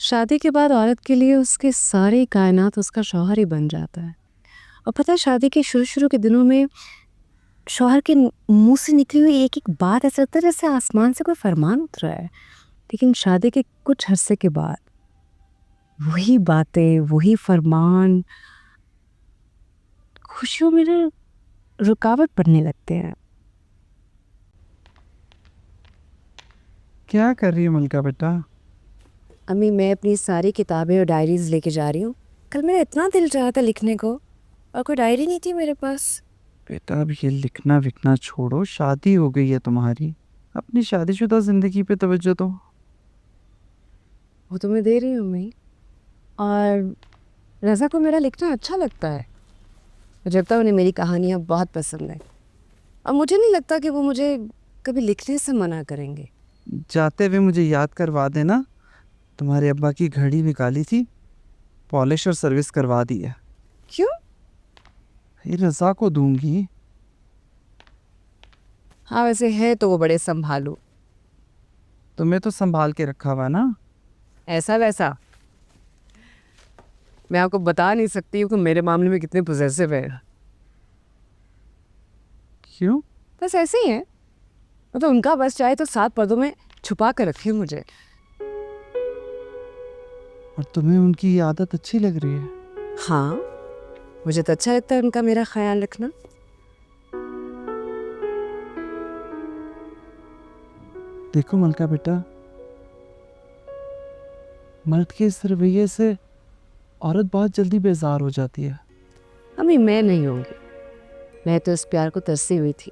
शादी के बाद औरत के लिए उसके सारी कायनात उसका शौहर ही बन जाता है। और पता है, शादी के शुरू शुरू के दिनों में शौहर के मुंह से निकली हुई एक एक बात ऐसा लगता है जैसे आसमान से कोई फरमान उतरा है। लेकिन शादी के कुछ अरसे के बाद वही बातें, वही फरमान खुशियों में ना रुकावट पड़ने लगते हैं। क्या कर रही है मलका बेटा? अम्मी, मैं अपनी सारी किताबें और डायरीज लेके जा रही हूँ। कल मेरा इतना दिल चाहा था लिखने को, और कोई डायरी नहीं थी मेरे पास। बेटा अब ये लिखना विखना छोड़ो, शादी हो गई है तुम्हारी, अपनी शादीशुदा जिंदगी पे तवज्जो दो। वो तो मैं दे रही हूँ अम्मी। और रज़ा को मेरा लिखना अच्छा लगता है। मुझे लगता है उन्हें मेरी कहानियाँ बहुत पसंद है, और मुझे नहीं लगता कि वो मुझे कभी लिखने से मना करेंगे। जाते हुए मुझे याद करवा देना, तुम्हारे अब्बा की घड़ी निकाली थी, पॉलिश और सर्विस करवा दी है। क्यों? ये रज़ा को दूंगी। हाँ, वैसे है तो वो बड़े संभालो। तुम्हें तो संभाल के रखा हुआ ना। ऐसा वैसा मैं आपको बता नहीं सकती हूँ कि मेरे मामले में कितने पोजेसिव है। क्यों? बस ऐसे ही है। मतलब उनका बस चाहे तो 7 पर्दों में छुपा कर रखे मुझे। और तुम्हें उनकी ये आदत अच्छी लग रही है? हाँ, मुझे तो अच्छा लगता है उनका मेरा ख्याल रखना। देखो मलका बेटा, मर्द के इस रवैये से औरत बहुत जल्दी बेजार हो जाती है। अम्मी, मैं नहीं होंगी। मैं तो इस प्यार को तरसी हुई थी।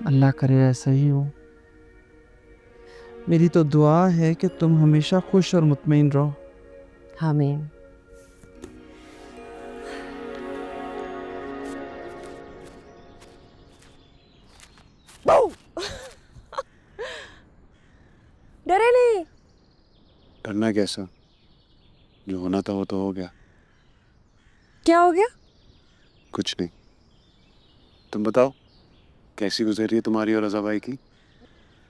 अल्लाह करे ऐसा ही हो। मेरी तो दुआ है कि तुम हमेशा खुश और मुतमईन रहो। आमीन। डरे नहीं। डरना कैसा? जो होना था वो तो हो गया। क्या हो गया? कुछ नहीं। तुम बताओ, कैसी गुजर रही है तुम्हारी और रजा भाई की?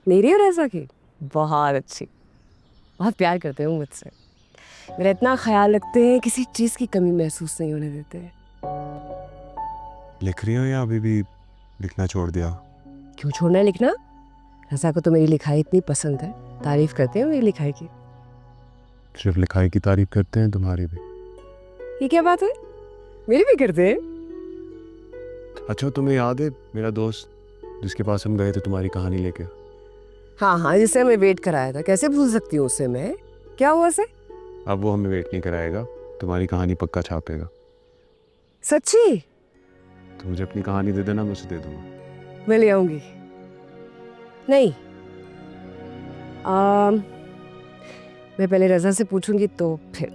मेरी और ऐसा की बहुत अच्छी। बहुत प्यार करते हो मुझसे। मेरा इतना ख्याल रखते हैं, किसी चीज की कमी महसूस नहीं होने देते। लिख रही हो या अभी भी लिखना छोड़ दिया? क्यों छोड़ना है लिखना? रज़ा को तो मेरी लिखाई इतनी पसंद है, तारीफ करते हैं मेरी लिखाई की। सिर्फ लिखाई की तारीफ करते हैं, तुम्हारी भी? ये क्या बात है? मेरी भी करते हैं। अच्छा, तुम्हें याद है मेरा दोस्त जिसके पास हम गए थे तुम्हारी कहानी लेके? हाँ हाँ, जिससे हमें वेट कराया था, कैसे भूल सकती हूँ उसे मैं। क्या हुआ उसे? अब वो हमें वेट नहीं कराएगा, तुम्हारी कहानी पक्का छापेगा। सच्ची? तो मुझे अपनी कहानी दे देना, मैं उसे दे दूंगा। मैं ले आऊंगी। नहीं, मैं पहले रज़ा से पूछूंगी तो फिर।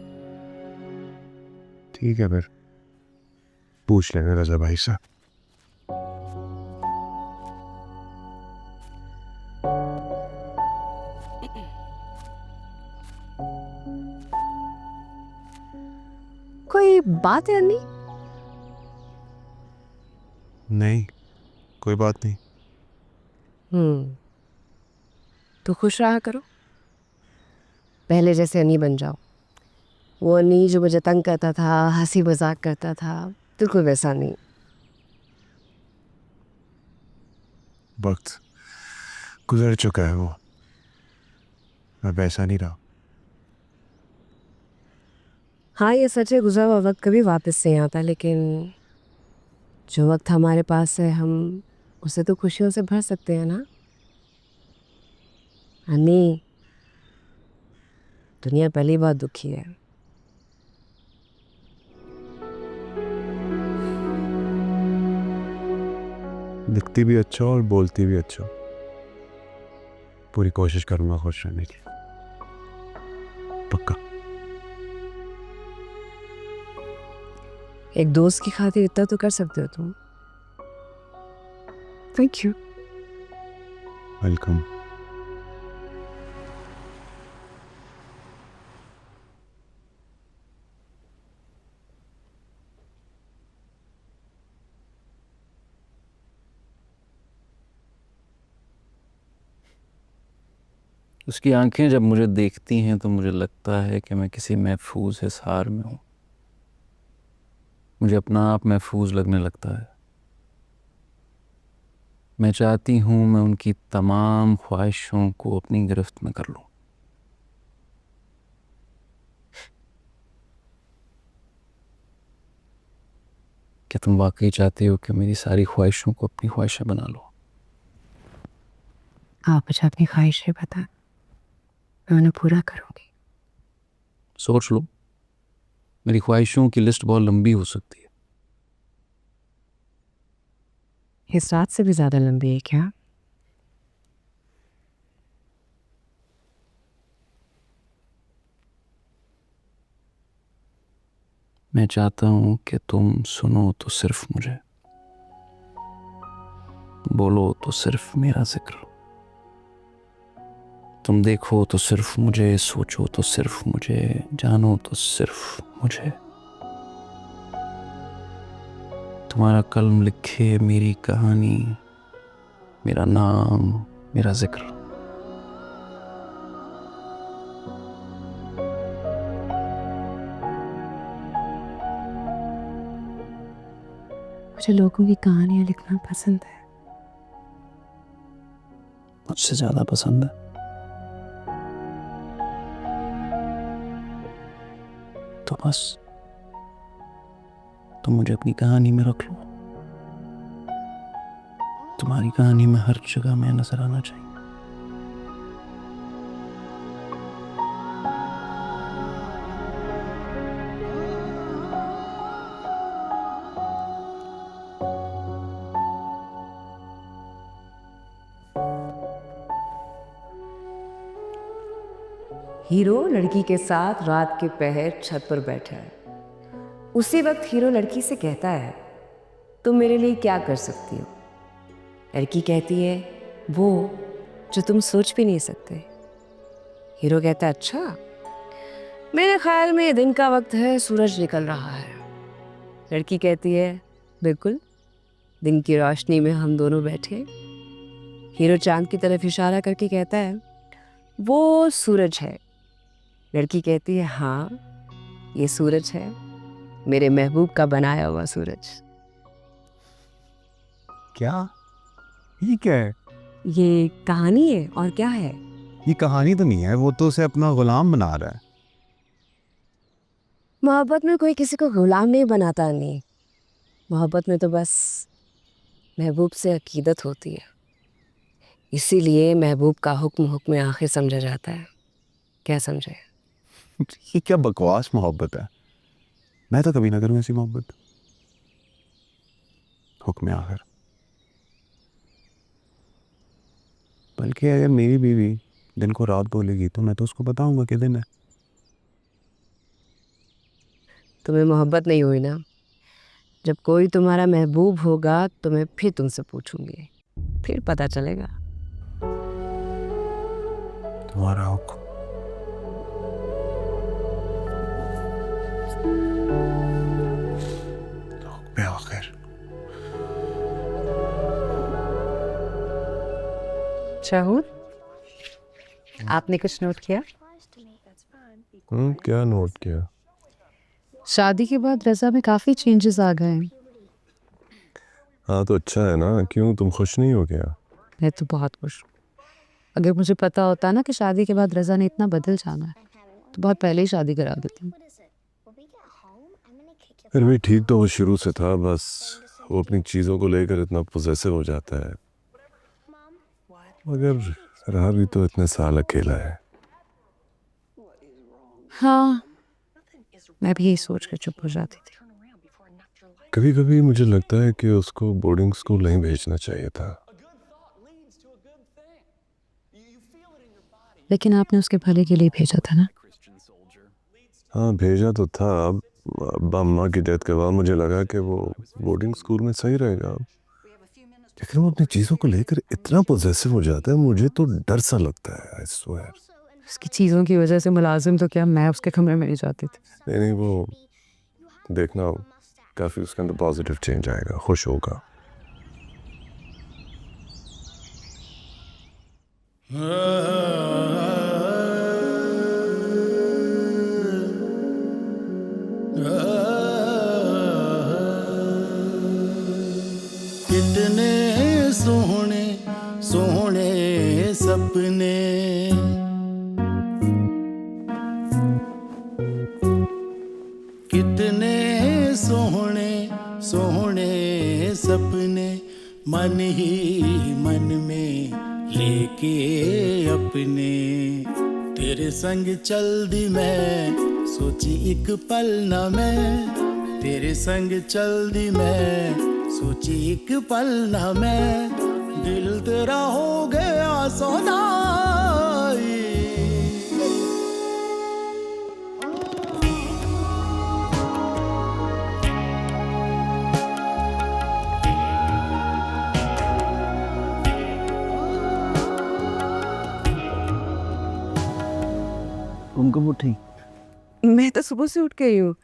ठीक है, फिर पूछ लेना रजा भाई से। कोई बात है अन्नी? नहीं, कोई बात नहीं। तो खुश रहा करो, पहले जैसे अन्नी बन जाओ। वो अन्नी जो मुझे तंग करता था, हंसी मजाक करता था, बिल्कुल वैसा नहीं। वक्त गुजर चुका है वो, अब ऐसा नहीं रहा। हाँ, ये सच है, गुजरा हुआ वक्त कभी वापस नहीं आता, लेकिन जो वक्त हमारे पास है हम उसे तो खुशियों से भर सकते हैं ना। अन्नी, दुनिया पहली बार दुखी है। दिखती भी अच्छा और बोलती भी अच्छा। पूरी कोशिश करूंगा खुश रहने की, पक्का। एक दोस्त की खातिर इतना तो कर सकते हो तुम। Thank you. वेलकम। उसकी आंखें जब मुझे देखती हैं तो मुझे लगता है कि मैं किसी महफूज हिसार में हूँ। मुझे अपना आप महफूज लगने लगता है। मैं चाहती हूँ मैं उनकी तमाम ख्वाहिशों को अपनी गिरफ्त में कर लूँ। क्या तुम वाकई चाहते हो कि मेरी सारी ख्वाहिशों को अपनी ख्वाहिशें बना लो? आप मुझे अपनी ख्वाहिशें बता, मैं उन्हें पूरा करूंगी। सोच लो, मेरी ख्वाहिशों की लिस्ट बहुत लंबी हो सकती है। इस रात से भी ज्यादा लंबी है क्या? मैं चाहता हूँ कि तुम सुनो तो सिर्फ मुझे, बोलो तो सिर्फ मेरा जिक्र, तुम देखो तो सिर्फ मुझे, सोचो तो सिर्फ मुझे, जानो तो सिर्फ मुझे। तुम्हारा कलम लिखे मेरी कहानी, मेरा नाम, मेरा जिक्र। मुझे लोगों की कहानियां लिखना पसंद है। मुझसे ज्यादा पसंद है। तो बस तुम मुझे अपनी कहानी में रख लो। तुम्हारी कहानी में हर जगह मैं नजर आना चाहिए। हीरो लड़की के साथ रात के पहर छत पर बैठा है। उसी वक्त हीरो लड़की से कहता है, तुम मेरे लिए क्या कर सकती हो? लड़की कहती है, वो जो तुम सोच भी नहीं सकते। हीरो कहता है, अच्छा, मेरे ख्याल में दिन का वक्त है, सूरज निकल रहा है। लड़की कहती है, बिल्कुल, दिन की रोशनी में हम दोनों बैठे। हीरो चांद की तरफ इशारा करके कहता है, वो सूरज है। लड़की कहती है, हाँ, ये सूरज है, मेरे महबूब का बनाया हुआ सूरज। क्या? ये क्या है? ये कहानी है और क्या है? ये कहानी तो नहीं है, वो तो उसे अपना गुलाम बना रहा है। मोहब्बत में कोई किसी को गुलाम नहीं बनाता। नहीं, मोहब्बत में तो बस महबूब से अकीदत होती है। इसीलिए महबूब का हुक्म हुक्म आखिर समझा जाता है। क्या समझे? ये क्या बकवास मोहब्बत है? मैं तो कभी ना करूं ऐसी मोहब्बत। हुक्म आखिर। बल्कि अगर मेरी बीवी दिन को रात बोलेगी तो मैं तो उसको बताऊंगा कि दिन है। तुम्हें मोहब्बत नहीं हुई ना? जब कोई तुम्हारा महबूब होगा तो मैं फिर तुमसे पूछूंगी, फिर पता चलेगा। तुम्हारा हुक्म। हुक्म आखिर। शाहूर, आपने कुछ नोट किया? क्या नोट किया? शादी के बाद रज़ा में काफ़ी चेंजेस आ गए हैं। हाँ तो अच्छा है ना, क्यों तुम खुश नहीं हो क्या? मैं तो बहुत खुश हूँ। अगर मुझे पता होता ना कि शादी के बाद रज़ा ने इतना बदल जाना है तो बहुत पहले ही शादी करा देती। फिर भी ठीक तो वो शुरू से था, बस वो अपनी चीज़ों को लेकर इतना पोजेसिव हो जाता है। मगर रहा भी तो इतने साल अकेला है। हाँ, मैं भी यही सोच कर चुप हो जाती थी। कभी कभी मुझे लगता है कि उसको बोर्डिंग स्कूल नहीं भेजना चाहिए था। लेकिन आपने उसके भले के लिए भेजा था ना? हाँ भेजा तो था। अब अम्मा की डेथ के बाद मुझे लगा कि वो बोर्डिंग स्कूल में सही रहेगा। लेकिन वो अपनी चीज़ों को लेकर इतना पोजेसिव हो जाता है, मुझे तो डर सा लगता है। I swear. उसकी चीज़ों की वजह से मुलाजिम तो क्या, मैं उसके कमरे में नहीं जाती थी। नहीं नहीं, वो देखना काफ़ी उसके अंदर पॉजिटिव चेंज आएगा, खुश होगा। ah सपने कितने सोहने सोहने सपने मन ही मन में लेके अपने तेरे संग चल दी मैं सोची एक पल न मैं तेरे संग चल दी मैं सोची एक पल न मैं दिल तेरा हो गया सौदाई तुम कब उठी? मैं तो सुबह से उठ गई हूँ।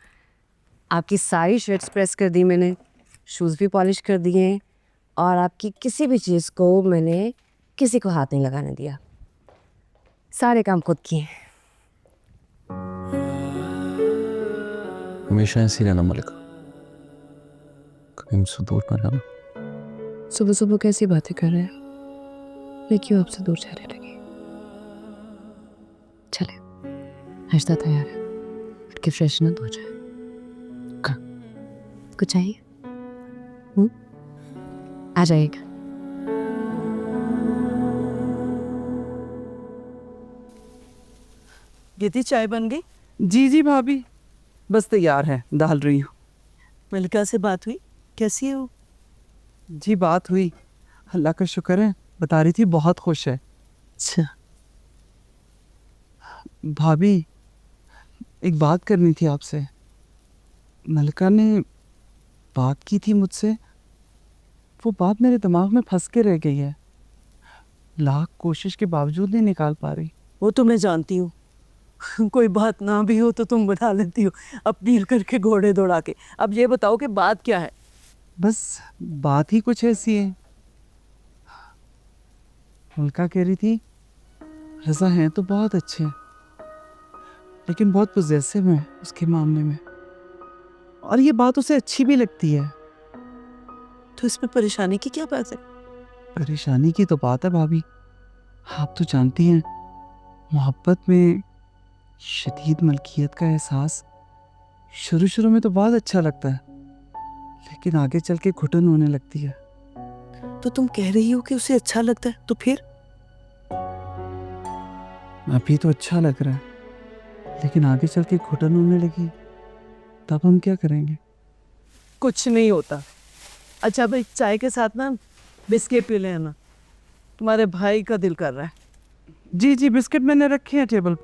आपकी सारी शर्ट्स प्रेस कर दी मैंने, शूज़ भी पॉलिश कर दिए हैं और आपकी किसी भी चीज़ को मैंने किसी को हाथ नहीं लगाने दिया। सारे काम खुद किए। हमेशा ऐसे ही रहना मलिका, कभी मुझसे दूर ना जाना। सुबह सुबह कैसी बातें कर रहे हैं? मैं क्यों आपसे दूर जाने लगी? चले, नाश्ता तैयार है, उठ के फ्रेशन हो जाए। कुछ चाहिए? आ जाइएगा। गीती चाय बन गई? जी जी भाभी, बस तैयार है, डाल रही हूँ। मलिका से बात हुई? कैसी है वो? जी बात हुई, अल्लाह का शुक्र है, बता रही थी बहुत खुश है। अच्छा, भाभी एक बात करनी थी आपसे। मलिका ने बात की थी मुझसे, वो बात मेरे दिमाग में फंस के रह गई है, लाख कोशिश के बावजूद नहीं निकाल पा रही। वो तो मैं जानती हूँ। कोई बात ना भी हो तो तुम बता लेती हो अपील करके घोड़े दौड़ा के। अब ये बताओ कि बात क्या है? बस बात ही कुछ ऐसी है। मलिका कह रही थी रज़ा हैं तो बहुत अच्छे हैं, लेकिन बहुत पोजेसिव है उसके मामले में, और ये बात उसे अच्छी भी लगती है। तो इसमें परेशानी की क्या बात है? परेशानी की तो बात है भाभी, आप तो जानती हैं मोहब्बत में शदीद मलकियत का एहसास शुरू शुरू में तो बहुत अच्छा लगता है, लेकिन आगे चल के घुटन होने लगती है। तो तुम कह रही हो कि उसे अच्छा लगता है, तो फिर? अभी तो अच्छा लग रहा है, लेकिन आगे चल के घुटन होने लगी तब हम क्या करेंगे? कुछ नहीं होता। अच्छा भाई, चाय के साथ ना बिस्किट पी लेना, तुम्हारे भाई का दिल कर रहा है। जी जी, बिस्किट मैंने रखे हैं टेबल।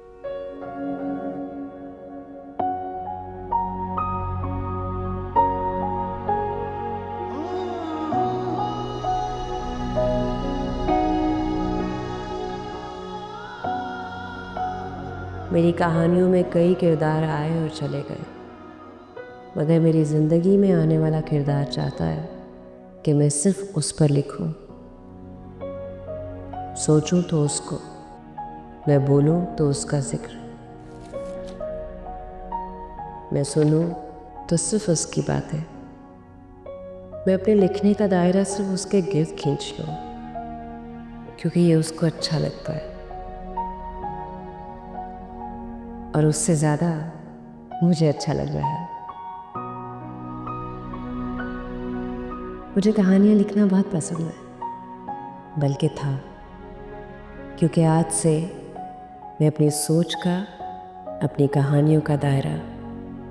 मेरी कहानियों में कई किरदार आए और चले गए, मगर मेरी ज़िंदगी में आने वाला किरदार चाहता है कि मैं सिर्फ उस पर लिखूं, सोचूं तो उसको, मैं बोलूं तो उसका जिक्र, मैं सुनूं तो सिर्फ उसकी बातें, मैं अपने लिखने का दायरा सिर्फ उसके गिर्द खींच लूं, क्योंकि ये उसको अच्छा लगता है और उससे ज़्यादा मुझे अच्छा लग रहा है। मुझे कहानियाँ लिखना बहुत पसंद है, बल्कि था, क्योंकि आज से मैं अपनी सोच का, अपनी कहानियों का दायरा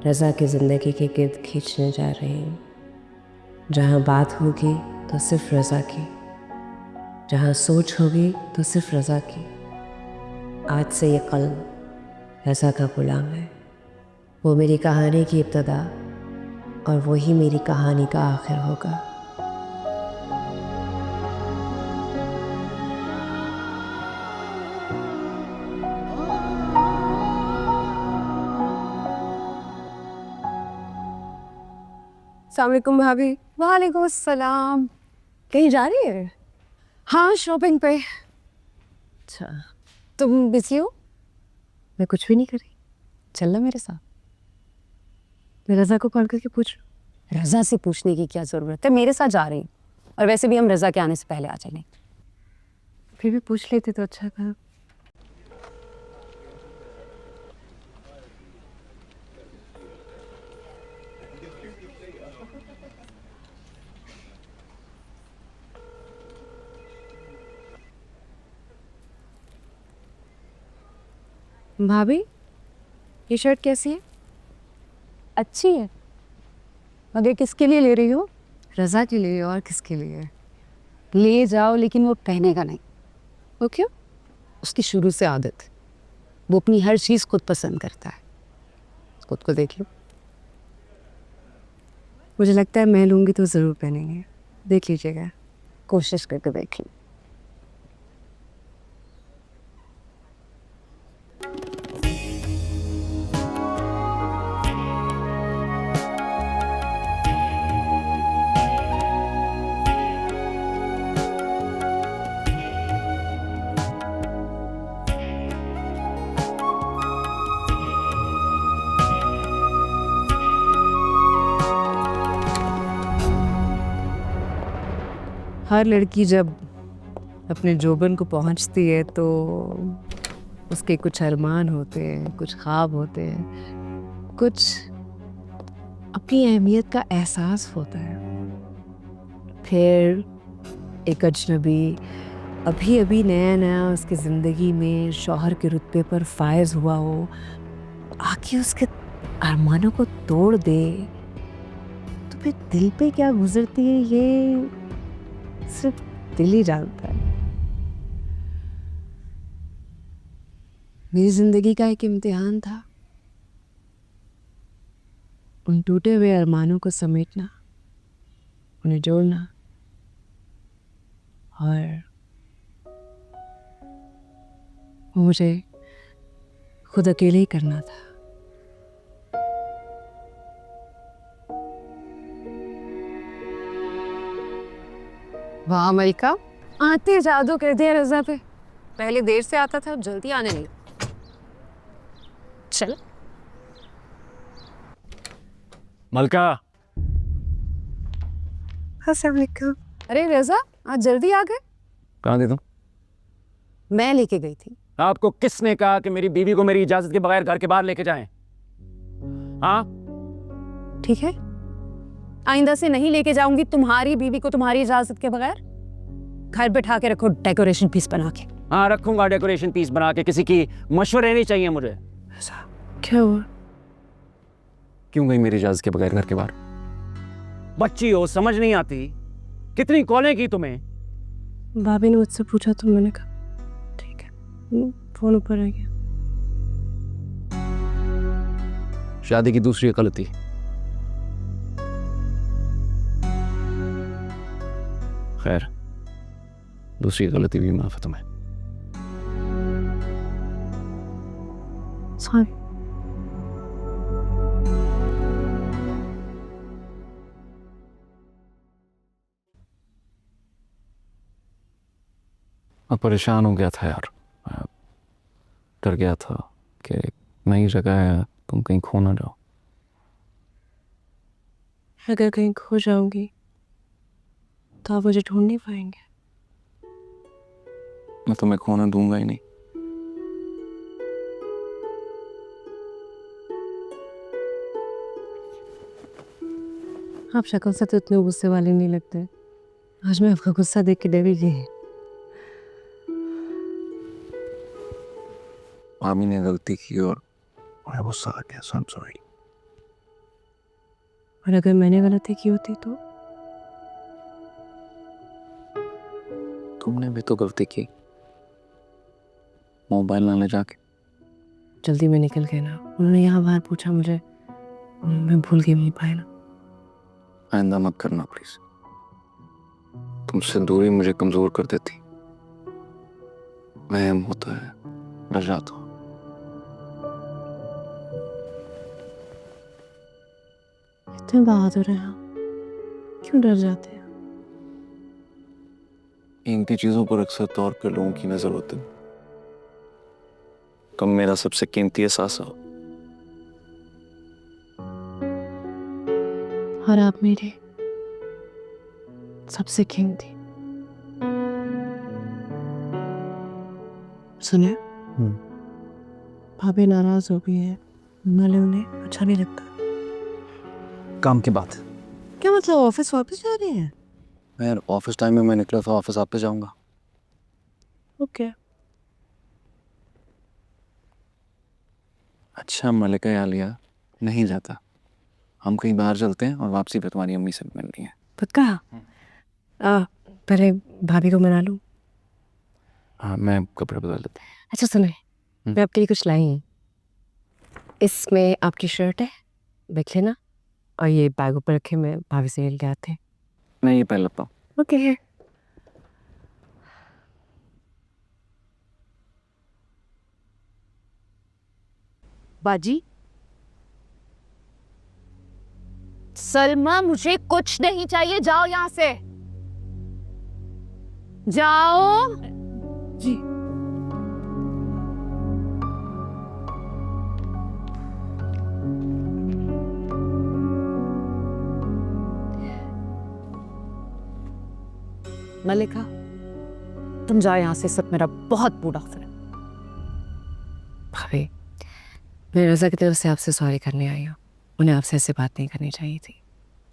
रज़ा की ज़िंदगी के गिर्द खींचने जा रही हूँ। जहाँ बात होगी तो सिर्फ रज़ा की, जहाँ सोच होगी तो सिर्फ रज़ा की। आज से ये कल्म रज़ा का गुलाम है। वो मेरी कहानी की इब्तिदा और वही मेरी कहानी का आखिर होगा। अस्सलाम वालेकुम भाभी। वालेकुम अस्सलाम। कहीं जा रही है? हाँ, शॉपिंग पे। अच्छा, तुम बिजी हो? मैं कुछ भी नहीं कर रही, चलना मेरे साथ। मैं रज़ा को कॉल करके पूछ, रज़ा से पूछने की क्या ज़रूरत है, मेरे साथ जा रही हूँ, और वैसे भी हम रज़ा के आने से पहले आ जाएंगे। फिर भी पूछ लेते तो अच्छा था। भाभी, ये शर्ट कैसी है? अच्छी है, मगर किसके लिए ले रही हो? रज़ा के लिए और किसके लिए? ले जाओ, लेकिन वो पहनेगा नहीं। वो क्यों? उसकी शुरू से आदत है, वो अपनी हर चीज़ खुद पसंद करता है। खुद को देख लो। मुझे लगता है मैं लूँगी तो ज़रूर पहनेंगे, देख लीजिएगा। कोशिश करके देख लो। हर लड़की जब अपने जोबन को पहुंचती है तो उसके कुछ अरमान होते हैं, कुछ ख्वाब होते हैं, कुछ अपनी अहमियत का एहसास होता है। फिर एक अजनबी अभी अभी नया नया उसकी ज़िंदगी में शौहर के रुतबे पर फायज हुआ हो, आके उसके अरमानों को तोड़ दे, तो फिर दिल पे क्या गुजरती है ये सिर्फ दिल ही जानता है। मेरी जिंदगी का एक इम्तिहान था, उन टूटे हुए अरमानों को समेटना, उन्हें जोड़ना, और वो मुझे खुद अकेले ही करना था। वाह मलिका, आते जादू कर दिया रज़ा पे। पहले देर से आता था, अब जल्दी आने लगी। चल। मलका, अस्सलाम वालेकुम। अरे रज़ा, आज जल्दी आ गए? कहाँ थे तुम? मैं लेके गई थी। आपको किसने कहा कि मेरी बीवी को मेरी इजाजत के बगैर घर के बाहर लेके जाएं? हाँ? ठीक है, आइंदा से नहीं लेके जाऊंगी तुम्हारी बीवी को तुम्हारी इजाजत के बगैर। घर बैठा के रखो डेकोरेशन पीस बना के। हाँ, रखूंगा डेकोरेशन पीस बना के, किसी की मशवरे नहीं चाहिए मुझे। क्या हुआ? क्यों गई मेरी इजाजत के बगैर घर के बाहर? बच्ची हो, समझ नहीं आती? कितनी कॉलें की तुम्हें? भाभी ने मुझसे पूछा तो मैंने कहा ठीक है, फोन ऊपर रह गया। शादी की दूसरी गलती। खैर, दूसरी गलती भी माफ है तुम्हें। सॉरी। मैं परेशान हो गया था यार, मैं डर गया था कि नई जगह है, तुम कहीं खो ना जाओ। अगर कहीं खो जाऊंगी तो आप मुझे ढूंढ नहीं पाएंगे। मैं तुम्हें खोने दूंगा ही नहीं। आप शक्ल से तो इतने गुस्से वाले नहीं लगते। आज मैं आपका गुस्सा देख के डरी गई। मामी ने गलती की और मैं गुस्सा आ गया, सो आई एम सॉरी। और अगर मैंने गलती की होती तो? तुमने भी तो गलती की, मोबाइल ना ले जाके। जल्दी में निकल गए ना, उन्होंने यहाँ बाहर पूछा मुझे, मैं भूल गई नहीं पाया ना। आइंदा मत करना प्लीज, तुमसे दूरी मुझे कमजोर कर देती। वहम होता है, डर जाता हूँ। इतने बहादुर हैं आप, क्यों डर जाते हैं? कीमती चीजों पर अक्सर तौर पे लोगों की नजर होती है, कम मेरा सबसे कीमती एहसास हो। और आप मेरे सबसे कीमती। सुने, भाभी नाराज हो गई है, नाले उन्हें अच्छा नहीं लगता। काम की बात। क्या मतलब ऑफिस वापस जा रही है? यार ऑफिस टाइम में मैं निकला था, ऑफिस आप पे जाऊंगा। ओके। अच्छा मलिका या लिया नहीं जाता, हम कहीं बाहर चलते हैं और वापसी पे तुम्हारी अम्मी से मिलनी है। पक्का? पहले भाभी को मना लूं। हाँ मैं कपड़े बदल लेता हूँ। अच्छा सुने, मैं आपके लिए कुछ लाई हूँ। इसमें आपकी शर्ट है, देख लेना। और ये बैग ऊपर रखे, मैं भाभी से मिल के आते। मैं ये पहन लेता हूँ। ओके। बाजी, सलमा मुझे कुछ नहीं चाहिए, जाओ यहाँ से, जाओ। जी। मलिका, तुम जाओ यहाँ से, सब मेरा बहुत बूढ़ा फिर। भाभी, मैं रज़ा की तरफ से आपसे सॉरी करने आई हूँ। उन्हें आपसे ऐसे बात नहीं करनी चाहिए थी।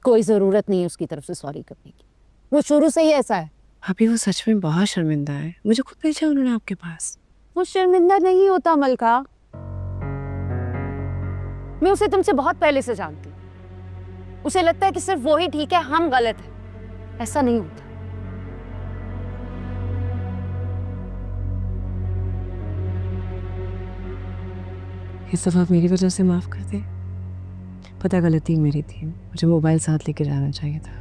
कोई जरूरत नहीं है उसकी तरफ से सॉरी करने की, वो शुरू से ही ऐसा है। भाभी वो सच में बहुत शर्मिंदा है, मुझे खुद भेजा उन्होंने आपके पास। वो शर्मिंदा नहीं होता मलका, मैं उसे तुमसे बहुत पहले से जानती हूँ। उसे लगता है कि सिर्फ वो ही ठीक है, हम गलत हैं। ऐसा नहीं होता। इस दफा मेरी वजह से माफ कर दे। पता गलती मेरी थी, मुझे मोबाइल साथ लेके जाना चाहिए था।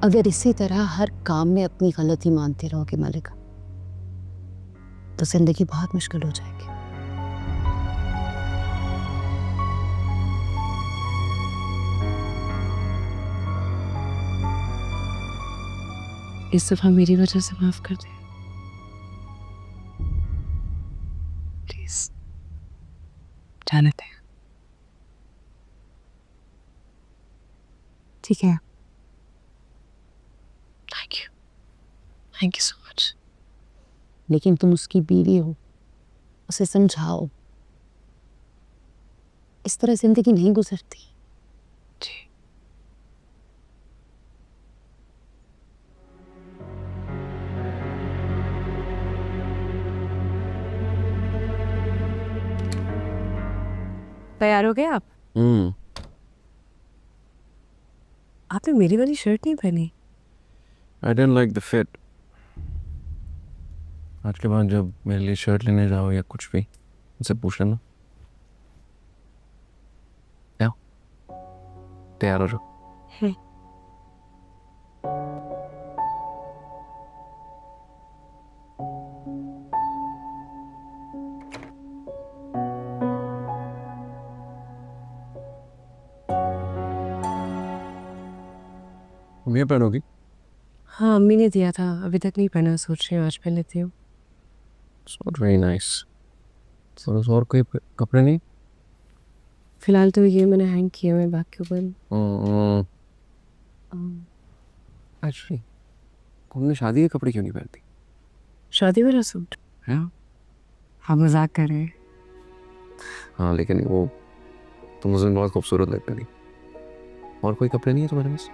अगर इसी तरह हर काम में अपनी गलती मानते रहोगे मलिका, तो जिंदगी बहुत मुश्किल हो जाएगी। इस दफा मेरी वजह से माफ कर दे प्लीज। जाने दे। ठीक है। Thank you so much. लेकिन तुम उसकी बीवी हो, उसे समझाओ, इस तरह जिंदगी नहीं गुजरती। जी। तैयार हो गए आप? आपने मेरी वाली शर्ट नहीं पहनी। I don't like the fit. आज के बाद जब मेरे लिए शर्ट लेने जाओ या कुछ भी, मुझसे पूछ लेना। क्या तैयार हो जाओ। तुम ये पहनोगी? हाँ, अम्मी ने दिया था, अभी तक नहीं पहना, सोच रही हूँ आज पहन लेती हूँ। Very nice. और कोई कपड़े नहीं? फिलहाल तो ये मैंने हैंग किए हुए, बाकी ऊपर एक्चुअली तुमने शादी के कपड़े क्यों नहीं पहनती? शादी वाला सूट। है? आप मजाक कर रहे हैं? हाँ लेकिन वो तुम उस दिन बहुत खूबसूरत लगती थी। और कोई कपड़े नहीं है तुम्हारे पास?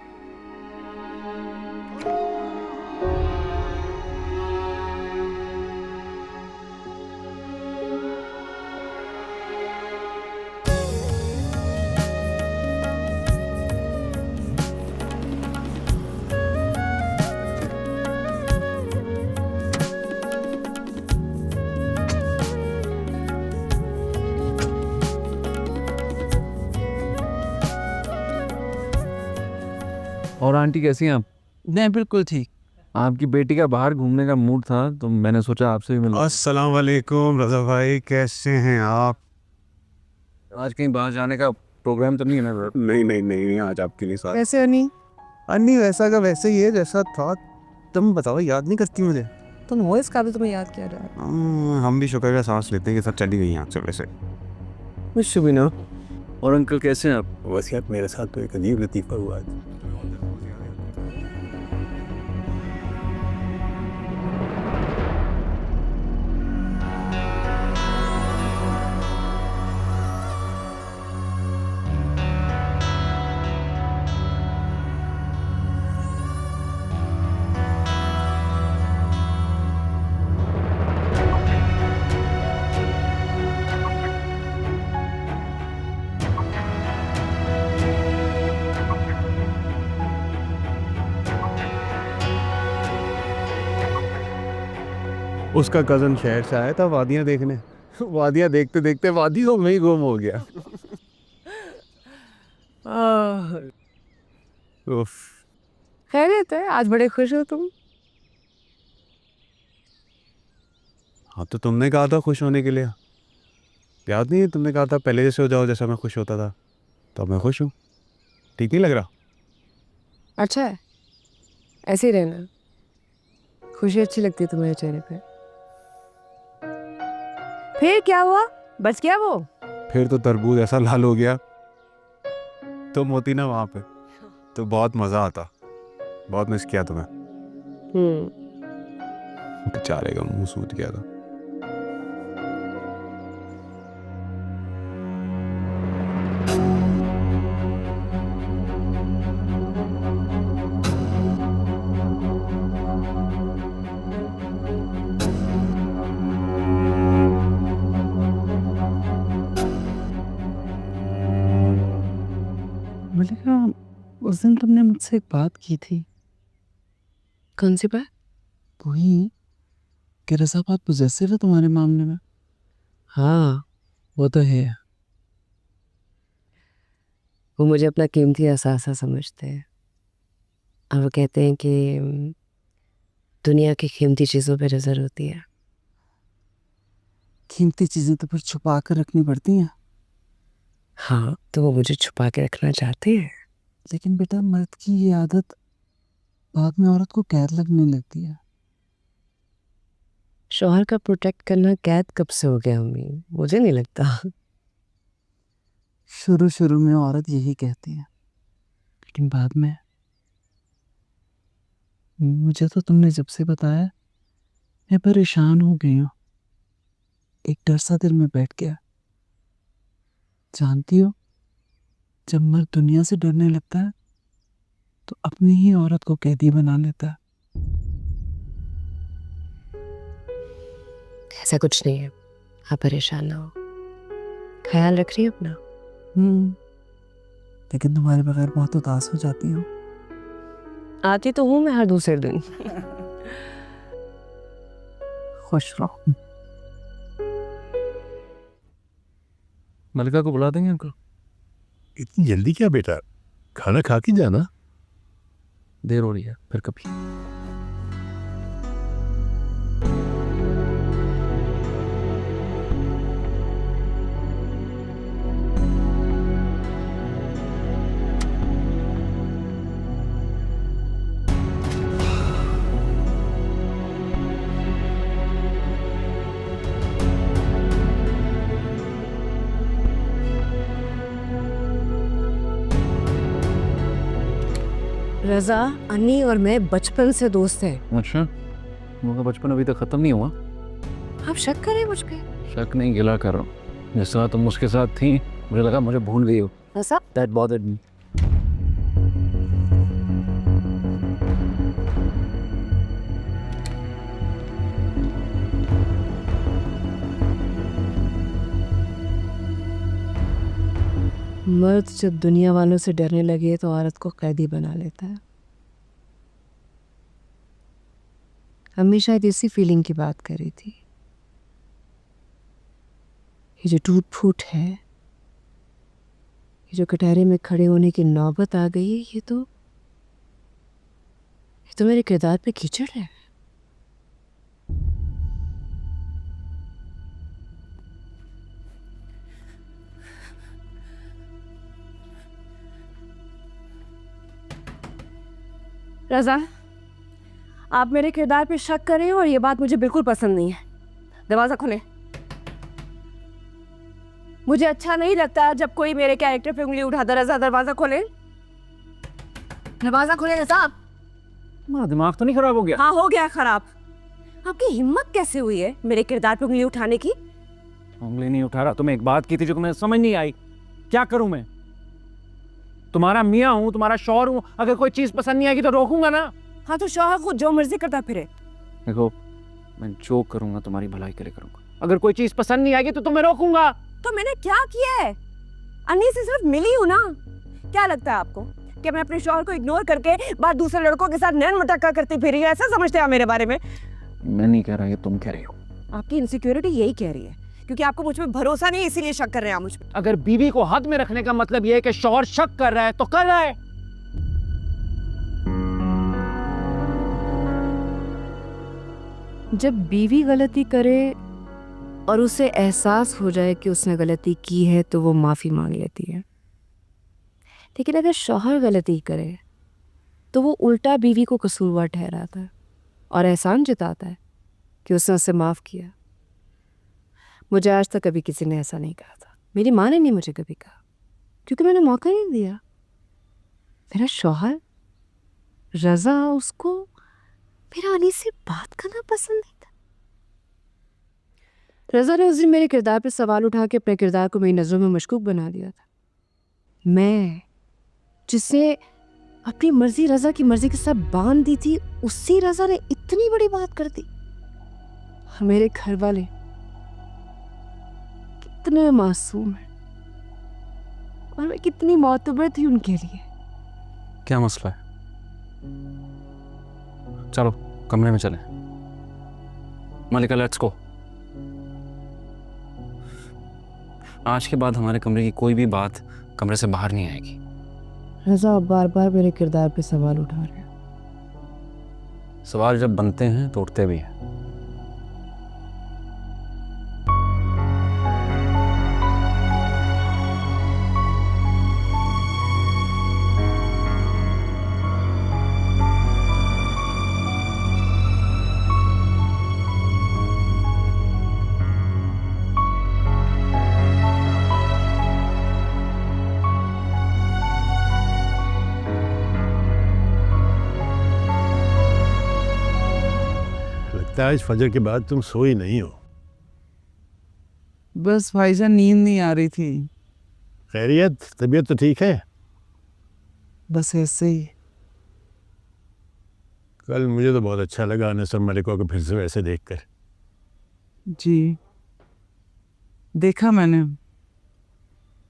और आंटी कैसी हैं आप? नहीं, बिल्कुल ठीक। आपकी बेटी का बाहर घूमने का मूड था तो मैंने सोचा आपसे भी मिल। अस्सलाम वालेकुम रज़ा भाई, कैसे हैं आप? आज कहीं बाहर जाने का प्रोग्राम तो नहीं है ना? नहीं, आज आपके लिए साथ। वैसे अन्नी, अन्नी वैसा का वैसे ही है जैसा था। तुम बताओ, याद नहीं करती मुझे? तुम हो इस काबिल, तुम्हें याद किया रहा। हम भी शुक्र का सांस लेते हैं कि सब चली गई यहाँ से। वैसे कुछ भी ना। और अंकल कैसे हैं आप? बस यार, मेरे साथ तो एक अजीब लतीफ़ा हुआ है। उसका कज़न शहर से आया था वादियाँ देखने। वादियाँ देखते देखते वादियों में ही गुम हो गया। उफ। खैरियत है, आज बड़े खुश हो तुम। हाँ तो तुमने कहा था खुश होने के लिए, याद नहीं है? तुमने कहा था पहले जैसे हो जाओ जैसा मैं खुश होता था। तो अब मैं खुश हूँ। ठीक नहीं लग रहा? अच्छा है, ऐसे ही रहना। खुशी अच्छी लगती है तुम्हारे चेहरे पे। फिर क्या हुआ, बच गया वो? फिर तो तरबूज ऐसा लाल हो गया, तुम होती ना वहाँ पे तो बहुत मज़ा आता। बहुत मिस किया तुम्हें। बेचारे का मुंह सूज गया था। मलिका, उस दिन तुमने मुझसे एक बात की थी। कौन सी बात? वही कि रज़ा बहुत पॉजेसिव है तुम्हारे मामले में। हाँ, वो तो है। वो मुझे अपना कीमती असासा समझते हैं और वो कहते हैं कि दुनिया की कीमती चीज़ों पे नज़र होती है। कीमती चीज़ें तो फिर छुपा कर रखनी पड़ती हैं। हाँ, तो वो मुझे छुपा के रखना चाहते हैं। लेकिन बेटा, मर्द की ये आदत बाद में औरत को कैद लगने लगती है। शौहर का प्रोटेक्ट करना कैद कब से हो गया अम्मी? मुझे नहीं लगता। शुरू शुरू में औरत यही कहती है, लेकिन बाद में मुझे तो तुमने जब से बताया मैं परेशान हो गई हूँ। एक डर सा दिल में बैठ गया। जानती हो, जब मर्द दुनिया से डरने लगता है तो अपनी ही औरत को कैदी बना लेता है। ऐसा कुछ नहीं है, आप परेशान ना हो। ख्याल रख रही हो अपना। लेकिन तुम्हारे बगैर बहुत उदास हो जाती हूँ। आती तो हूँ मैं हर दूसरे दिन। खुश रहो। मलिका को बुला देंगे उनको। इतनी जल्दी क्या बेटा, खाना खा के जाना। देर हो रही है, फिर कभी। रज़ा, अन्नी और मैं बचपन से दोस्त हैं। अच्छा, उनका बचपन अभी तक ख़त्म नहीं हुआ? आप शक करें मुझ पे? शक नहीं, गिला कर रहा हूँ। जिस तरह तुम उसके साथ थी मुझे लगा मुझे भूल गई हो। रज़ा, That bothered me. मर्द जब दुनिया वालों से डरने लगे तो औरत को कैदी बना लेता है। अम्मी शायद इसी फीलिंग की बात कर रही थी। ये जो टूट फूट है, ये जो कटहरे में खड़े होने की नौबत आ गई है, ये तो मेरे किरदार पे कीचड़ है। रज़ा, आप मेरे किरदार पे शक कर रहे हो और ये बात मुझे बिल्कुल पसंद नहीं है। दरवाज़ा खोले। मुझे अच्छा नहीं लगता जब कोई मेरे कैरेक्टर पे उंगली उठाता। रज़ा, दरवाज़ा खोले। दरवाज़ा खोले रज़ा। तुम्हारा दिमाग तो नहीं खराब हो गया? हाँ, हो गया खराब। आपकी हिम्मत कैसे हुई है मेरे किरदार पे उंगली उठाने की? उंगली नहीं उठा रहा। तुम्हें एक बात की थी जो तुम्हें समझ नहीं आई। क्या करूं मैं? तुम्हारा मियाँ हूँ, तुम्हारा शौहर हूँ। अगर कोई चीज़ पसंद नहीं आएगी तो रोकूंगा ना। हाँ, तो शौहर खुद जो मर्जी करता फिरे। देखो, मैं जो करूंगा तुम्हारी भलाई के लिए करूंगा। अगर कोई चीज़ पसंद नहीं आएगी तो तुम्हें रोकूंगा। तो मैंने क्या किया है? अन्नी से सिर्फ मिली हूँ ना। क्या लगता है आपको कि मैं अपने शौहर को इग्नोर करके बाद दूसरे लड़कों के साथ नैन मटक्का करती फिरी हूँ? ऐसा समझते हैं आप मेरे बारे में? मैं नहीं कह रहा, ये तुम कह रही हो। आपकी इनसिक्योरिटी यही कह रही है, क्योंकि आपको मुझ पे भरोसा नहीं है, इसीलिए शक कर रहे हैं आप मुझ पे। अगर बीवी को हद में रखने का मतलब ये है कि शौहर शक कर रहा है तो कर रहा है। जब बीवी गलती करे और उसे एहसास हो जाए कि उसने गलती की है तो वो माफ़ी मांग लेती है, लेकिन अगर शौहर गलती करे तो वो उल्टा बीवी को कसूरवार ठहराता है और एहसान जताता है कि उसने उसे माफ़ किया। मुझे आज तक कभी किसी ने ऐसा नहीं कहा था, मेरी माँ ने नहीं मुझे कभी कहा, क्योंकि मैंने मौका नहीं दिया। मेरा शौहर रज़ा, उसको मेरा अली से बात करना पसंद नहीं था। रज़ा ने उस दिन मेरे किरदार पर सवाल उठा के अपने किरदार को मेरी नज़रों में मशकूक बना दिया था। मैं जिसने अपनी मर्जी रज़ा की मर्जी के साथ बांध दी थी, उसी रज़ा ने इतनी बड़ी बात कर दी। मेरे घर वाले कितने मासूम हैं और मैं कितनी मोतबर थी उनके लिए। क्या मसला है? चलो कमरे में चलें। मलिका, लेट्स गो। आज के बाद हमारे कमरे की कोई भी बात कमरे से बाहर नहीं आएगी। रज़ा बार बार मेरे किरदार पे सवाल उठा रहे हैं। सवाल जब बनते हैं तो उठते भी हैं। लगता है आज फजर के बाद तुम सोई नहीं हो। बस भाईजान नींद नहीं आ रही थी, खैरियत, तबीयत तो ठीक है? बस ऐसे ही। कल मुझे तो बहुत अच्छा लगा अनस और मलिका को फिर से वैसे देखकर। जी देखा मैंने।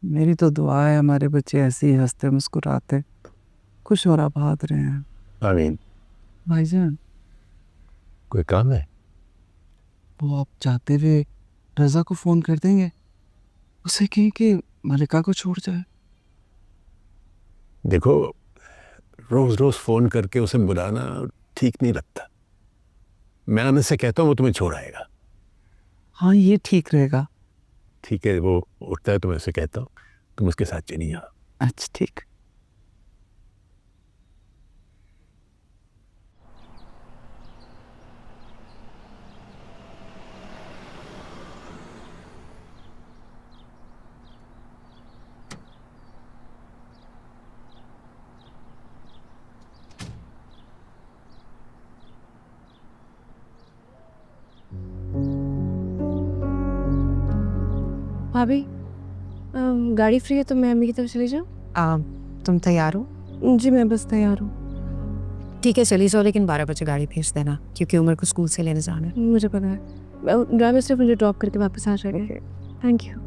मेरी तो दुआ है हमारे बच्चे ऐसे ही हंसते मुस्कुराते खुश और आबाद रहे हैं। आमीन। भाईजान, कोई काम है? वो आप चाहते हुए रज़ा को फ़ोन कर देंगे, उसे कहें कि मलिका को छोड़ जाए। देखो, रोज़ रोज़ फ़ोन करके उसे बुलाना ठीक नहीं लगता। मैं अनस से कहता हूँ, वो तुम्हें छोड़ आएगा। हाँ, ये ठीक रहेगा। ठीक है, वो उठता है तो मैं उसे कहता हूँ तुम उसके साथ चलिए। अच्छा ठीक। भाभी, गाड़ी फ्री है तो मैं अम्मी की तरफ चली जाऊँ? तुम तैयार हो? जी मैं बस तैयार हूँ। ठीक है चली जाओ, लेकिन 12 बजे गाड़ी भेज देना, क्योंकि उमर को स्कूल से लेने जाना है। मुझे पता है, ड्राइवर सिर्फ मुझे ड्रॉप करके वापस आ जाएगा। Thank you.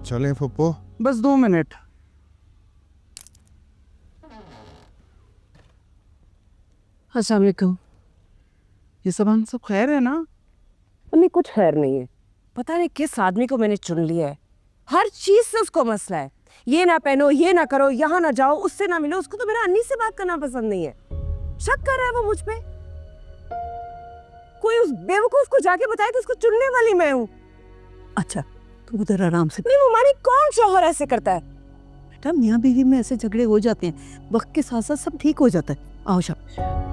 चलें फुप्पो? बस 2 मिनट। अस्सलाम वालेकुम। ये सब खैर है ना? अम्मी कुछ खैर नहीं है। पता नहीं किस आदमी को मैंने चुन लिया है, हर चीज से उसको मसला है। ये ना पहनो, ये ना करो, यहाँ ना जाओ, उससे ना मिलो। उसको तो मेरा अन्नी से बात करना पसंद नहीं है। शक कर रहा है वो मुझ पे। कोई उस बेवकूफ को जाके बताए कि उसको चुनने वाली मैं हूँ। अच्छा तुम उधर आराम से। नहीं मुमानी, कौन शौहर ऐसे करता है? बेटा मियाँ बीवी में ऐसे झगड़े हो जाते हैं, वक्त के साथ साथ सब ठीक हो जाता है। आओ शाबाश।